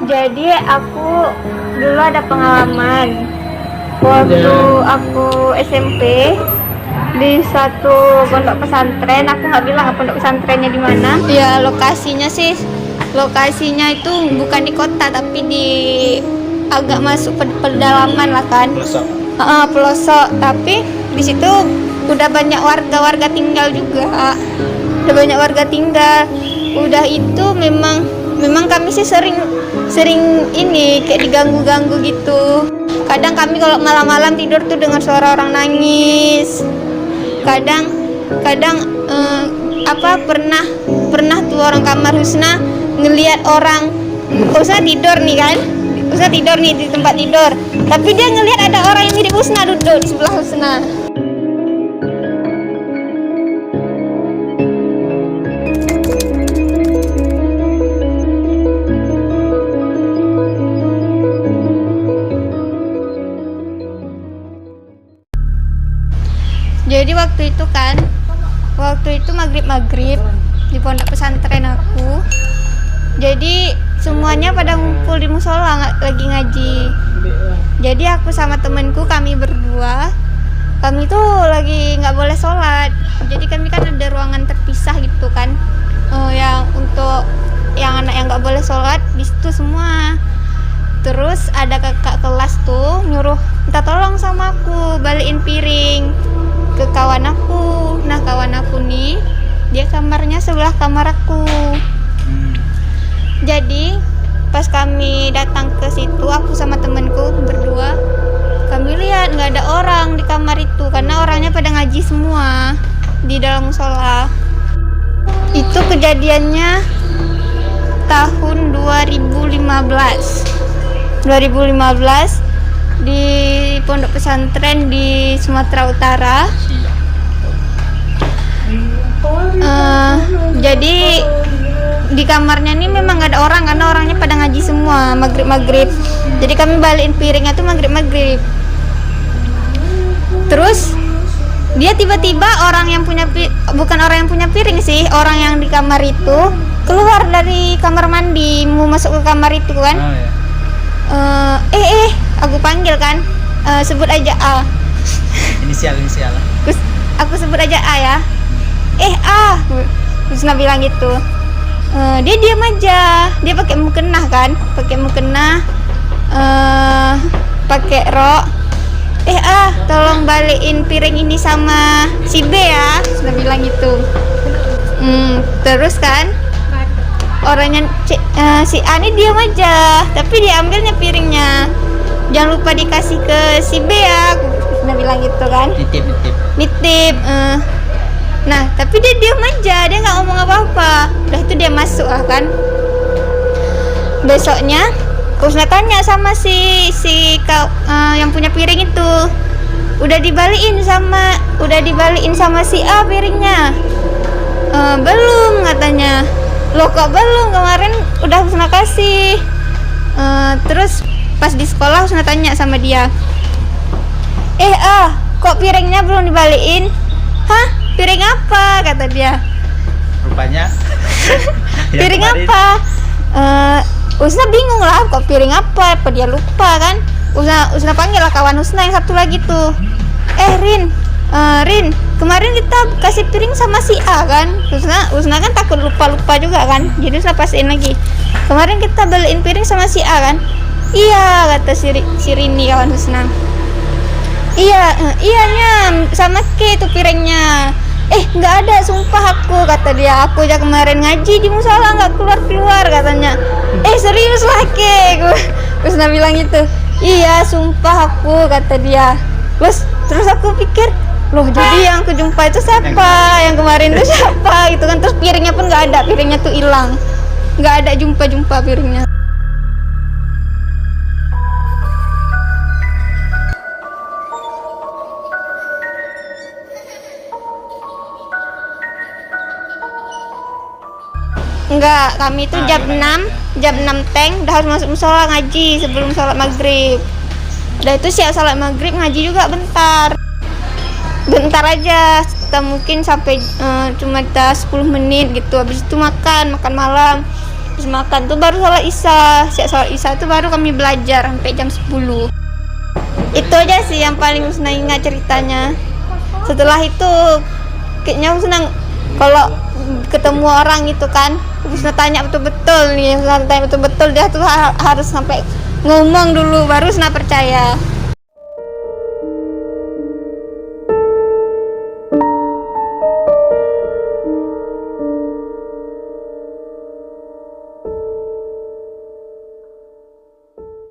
Jadi aku dulu ada pengalaman waktu aku SMP di satu pondok pesantren. Aku nggak bilang pondok pesantrennya di mana. Ya lokasinya itu bukan di kota tapi di agak masuk pedalaman lah kan. Pelosok. Tapi di situ udah banyak warga tinggal juga. Udah itu memang kami sih sering ini kayak diganggu gitu. Kadang kami kalau malam-malam tidur tuh dengar suara orang nangis. Kadang pernah tuh orang kamar Husna ngelihat orang Husna tidur nih di tempat tidur. Tapi dia ngelihat ada orang yang mirip Husna duduk di sebelah Husna. Jadi waktu itu maghrib di pondok pesantren aku. Jadi semuanya pada ngumpul di musola lagi ngaji. Jadi aku sama temenku, kami berdua, kami tuh lagi nggak boleh sholat. Jadi kami kan ada ruangan terpisah gitu kan, yang untuk yang anak yang nggak boleh sholat di situ semua. Terus ada kakak kelas tuh nyuruh minta tolong sama aku balikin piring ke kawan aku. Nah kawan aku nih dia kamarnya sebelah kamar aku. Jadi pas kami datang ke situ, aku sama temenku berdua, kami lihat nggak ada orang di kamar itu karena orangnya pada ngaji semua di dalam musola. Itu kejadiannya tahun 2015 di pondok pesantren di Sumatera Utara. Jadi di kamarnya ini memang gak ada orang karena orangnya pada ngaji semua maghrib. Jadi kami balikin piringnya tuh maghrib. Terus dia tiba-tiba bukan orang yang punya piring sih, orang yang di kamar itu keluar dari kamar mandi mau masuk ke kamar itu kan. Aku panggil kan, sebut aja A. Inisial. Aku sebut aja A ya. A. Terus Nabi bilang gitu. Dia diam aja. Dia pakai mukena kan, pakai rok. Tolong balikin piring ini sama si B ya. Terus Nabi bilang gitu. Terus kan orangnya si A ini diam aja, tapi dia ambilnya piringnya. Jangan lupa dikasih ke si B ya. Nah bilang gitu kan. Nitip. Nah tapi dia diam aja, dia nggak ngomong apa-apa. Udah itu dia masuk lah kan. Besoknya aku sudah tanya sama si yang punya piring itu, udah dibalikin sama si A piringnya. Belum katanya. Loh kok belum, kemarin udah Husna kasih. Terus pas di sekolah Husna tanya sama dia, kok piringnya belum dibalikin? Hah, piring apa? Kata dia. Rupanya Piring apa? Husna bingung lah, kok piring apa dia lupa kan. Husna panggil lah kawan Husna yang satu lagi tuh. Rin, kemarin kita kasih piring sama si A kan. Husna kan takut lupa juga kan. Jadi Husna pastiin lagi. Kemarin kita beliin piring sama si A kan. Iya, kata si Rini kawan Husna. Iyanya sama K itu piringnya. Nggak ada, sumpah aku, kata dia. Aku aja kemarin ngaji di musola nggak keluar katanya. Serius lah K. Husna bilang gitu. Iya, sumpah aku, kata dia. Terus aku pikir, loh jadi yang aku jumpa itu siapa? Yang kemarin itu siapa? Gitu kan. Terus piringnya pun nggak ada, piringnya tuh hilang. Nggak ada jumpa piringnya. Enggak, kami itu jam 6 teng udah harus masuk musola ngaji sebelum sholat maghrib. Udah itu siap sholat maghrib ngaji juga bentar aja, kita mungkin sampai cuma 10 menit gitu. Habis itu makan malam. Terus makan tuh baru sholat isya. Siap sholat isya tuh baru kami belajar sampai jam 10. Itu aja sih yang paling Husna ingat ceritanya. Setelah itu kayaknya Husna kalau ketemu orang itu kan, Husna tanya betul-betul nih, Husna tanya betul-betul, dia tuh harus sampai ngomong dulu baru Husna percaya.